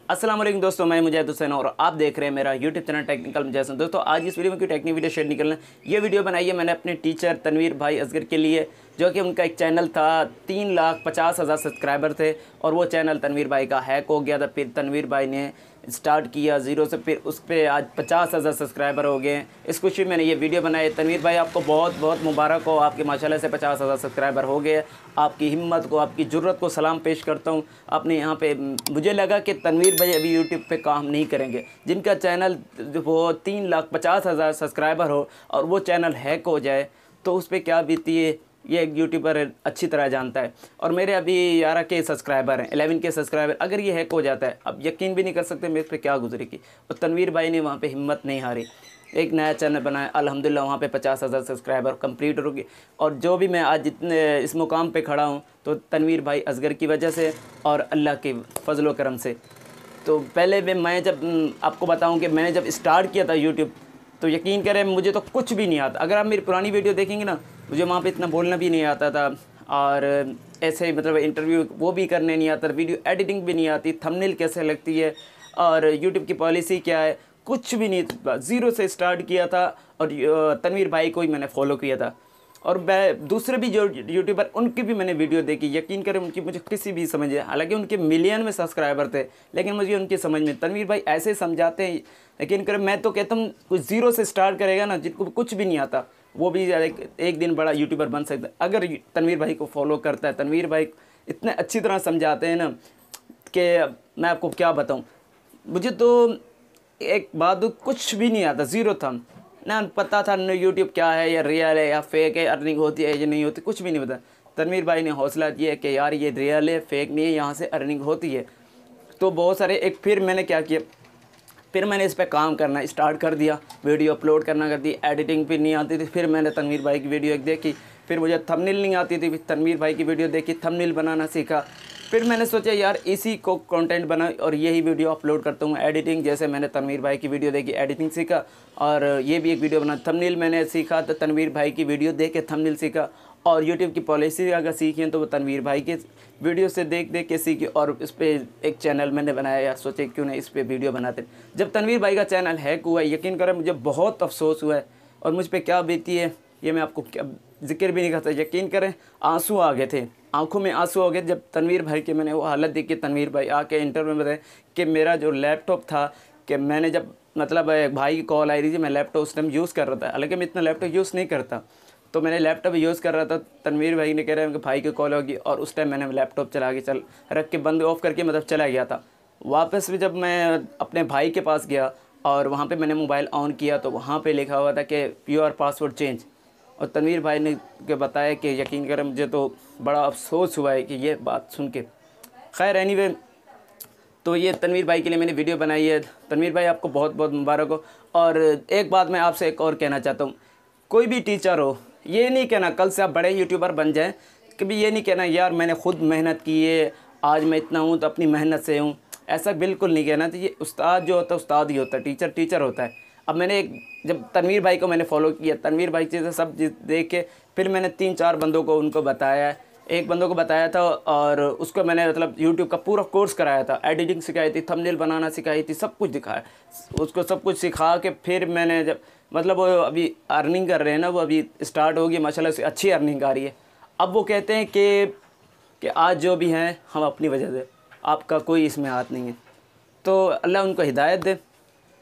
अस्सलाम वालेकुम दोस्तों, मैं मुजाहिद हुसैन और आप देख रहे हैं मेरा यूट्यूब चैनल टेक्निकल मुजाहिद हुसैन। दोस्तों आज इस वीडियो में कोई टेक्निक वीडियो शेयर नहीं करना। ये वीडियो बनाई है मैंने अपने टीचर तनवीर भाई असगर के लिए, जो कि उनका एक चैनल था, 3,50,000 सब्सक्राइबर थे और वो चैनल तनवीर भाई का हैक हो गया था। फिर तनवीर भाई ने स्टार्ट किया ज़ीरो से, फिर उस पर आज 50,000 सब्सक्राइबर हो गए। इस खुशी में मैंने ये वीडियो बनाई। तनवीर भाई आपको बहुत बहुत मुबारक हो, आपके माशाल्लाह से 50,000 सब्सक्राइबर हो गए। आपकी हिम्मत को, आपकी जुर्रत को सलाम पेश करता हूँ। आपने यहाँ पे मुझे लगा कि तनवीर भाई अभी यूट्यूब पे काम नहीं करेंगे, जिनका चैनल वो 3,50,000 सब्सक्राइबर हो और वो चैनल हैक हो जाए तो उस पर क्या बीती है, ये एक यूट्यूबर अच्छी तरह जानता है। और मेरे अभी 11 के सब्सक्राइबर हैं, 11 के सब्सक्राइबर, अगर ये हैक हो जाता है, अब यकीन भी नहीं कर सकते मेरे पे क्या गुजरेगी। और तनवीर भाई ने वहाँ पे हिम्मत नहीं हारी, एक नया चैनल बनाया, अल्हम्दुलिल्लाह वहाँ पे 50,000 सब्सक्राइबर कंप्लीट हो गए। और जो भी मैं आज जितने इस मुकाम पे खड़ा हूँ तो तनवीर भाई असगर की वजह से और अल्लाह के फजल व करम से। तो पहले मैं जब आपको बताऊँ कि मैंने जब स्टार्ट किया था यूट्यूब, तो यकीन करें मुझे तो कुछ भी नहीं आता। अगर आप मेरी पुरानी वीडियो देखेंगे ना, मुझे वहाँ पे इतना बोलना भी नहीं आता था और ऐसे मतलब इंटरव्यू वो भी करने नहीं आता, वीडियो एडिटिंग भी नहीं आती, थंबनेल कैसे लगती है और यूट्यूब की पॉलिसी क्या है, कुछ भी नहीं। ज़ीरो से स्टार्ट किया था और तनवीर भाई को ही मैंने फॉलो किया था। और मैं दूसरे भी जो यूट्यूबर उनकी भी मैंने वीडियो देखी, यकीन करें उनकी मुझे किसी भी समझ है, हालांकि उनके मिलियन में सब्सक्राइबर थे, लेकिन मुझे उनकी समझ में तनवीर भाई ऐसे समझाते हैं। यकीन करें मैं तो कहता हूँ कुछ ज़ीरो से स्टार्ट करेगा ना, जिनको कुछ भी नहीं आता, वो भी एक दिन बड़ा यूट्यूबर बन सकता है अगर तनवीर भाई को फॉलो करता है। तनवीर भाई इतने अच्छी तरह समझाते हैं ना कि मैं आपको क्या बताऊँ। मुझे तो एक बात कुछ भी नहीं आता, ज़ीरो था ना, पता था न यूट्यूब क्या है, या रियल है या फेक है, अर्निंग होती है या नहीं होती, कुछ भी नहीं पता। तनवीर भाई ने हौसला दिया कि यार ये रियल है, फेक नहीं है, यहाँ से अर्निंग होती है। तो बहुत सारे फिर मैंने क्या किया, फिर मैंने इस पर काम करना स्टार्ट कर दिया, वीडियो अपलोड करना कर दी। एडिटिंग भी नहीं आती थी, फिर मैंने तनवीर भाई की वीडियो एक देखी। फिर मुझे थंबनेल नहीं आती थी, फिर तनवीर भाई की वीडियो देखी, थंबनेल बनाना सीखा। फिर मैंने सोचा यार इसी को कंटेंट बना और यही वीडियो अपलोड करता हूँ। एडिटिंग जैसे मैंने तनवीर भाई की वीडियो देखी, एडिटिंग सीखा और ये भी एक वीडियो बना। थंबनेल मैंने सीखा तो तनवीर भाई की वीडियो देख के थंबनेल सीखा। और यूट्यूब की पॉलिसी अगर सीखी है तो वो तनवीर भाई के वीडियो से देख देख के सीखी और इस पर एक चैनल मैंने बनाया। यार सोचे क्यों नहीं इस पर वीडियो बनाते। जब तनवीर भाई का चैनल हैक हुआ, यकीन करें मुझे बहुत अफसोस हुआ है और मुझ पर क्या बीती है ये मैं आपको क्या जिक्र भी नहीं करता। यकीन करें आंसू आ गए थे, आंखों में आंसू आ गए जब तनवीर भाई की मैंने वो हालत देखी। तनवीर भाई आके इंटरव्यू में बताया कि मेरा जो लैपटॉप था, कि मैंने जब मतलब भाई की कॉल आई रही थी, मैं लैपटॉप उस टाइम यूज़ कर रहा था, हालांकि मैं इतना लैपटॉप यूज़ नहीं करता, तो मैंने लैपटॉप यूज़ कर रहा था। तनवीर भाई ने कह रहे हैं कि भाई की कॉल होगी और उस टाइम मैंने लैपटॉप चला के चल रख के बंद ऑफ करके मतलब चला गया था। वापस भी जब मैं अपने भाई के पास गया और वहाँ पे मैंने मोबाइल ऑन किया तो वहाँ पे लिखा हुआ था कि योर पासवर्ड चेंज। और तनवीर भाई ने के बताया कि यकीन करें मुझे तो बड़ा अफसोस हुआ है कि ये बात सुन के। खैर एनीवे, तो ये तनवीर भाई के लिए मैंने वीडियो बनाई है। तनवीर भाई आपको बहुत बहुत मुबारक हो। और एक बात मैं आपसे एक और कहना चाहता हूँ, कोई भी टीचर हो, ये नहीं कहना कल से आप बड़े यूट्यूबर बन जाएं, कभी ये नहीं कहना यार मैंने खुद मेहनत की है, आज मैं इतना हूँ तो अपनी मेहनत से हूँ, ऐसा बिल्कुल नहीं कहना। तो ये उस्ताद जो होता है उस्ताद ही होता है, टीचर टीचर होता है। अब मैंने जब तनवीर भाई को मैंने फॉलो किया, तनवीर भाई चीज़ें सब देख के फिर मैंने 3-4 बंदों को उनको बताया। एक बंदों को बताया था और उसको मैंने मतलब यूट्यूब का पूरा कोर्स कराया था, एडिटिंग सिखाई थी, थंबनेल बनाना सिखाई थी, सब कुछ दिखाया। उसको सब कुछ सिखा के फिर मैंने जब मतलब वो अभी अर्निंग कर रहे हैं ना, वो अभी स्टार्ट होगी माशाल्लाह से, अच्छी अर्निंग आ रही है। अब वो कहते हैं कि आज जो भी हैं हम अपनी वजह से, आपका कोई इसमें हाथ नहीं है। तो अल्लाह उनको हिदायत दे।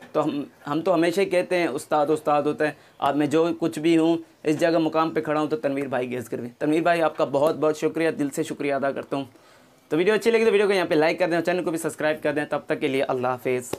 तो हम तो हमेशा ही कहते हैं उस्ताद उस्ताद होता है। आज मैं जो कुछ भी हूँ इस जगह मुकाम पे खड़ा हूँ तो तनवीर भाई के ज़िक्र में। तनवीर भाई आपका बहुत बहुत शुक्रिया, दिल से शुक्रिया अदा करता हूँ। तो वीडियो अच्छी लगी तो वीडियो को यहाँ पे लाइक कर दें, चैनल को भी सब्सक्राइब कर दें। तब तक के लिए अल्लाह हाफिज़।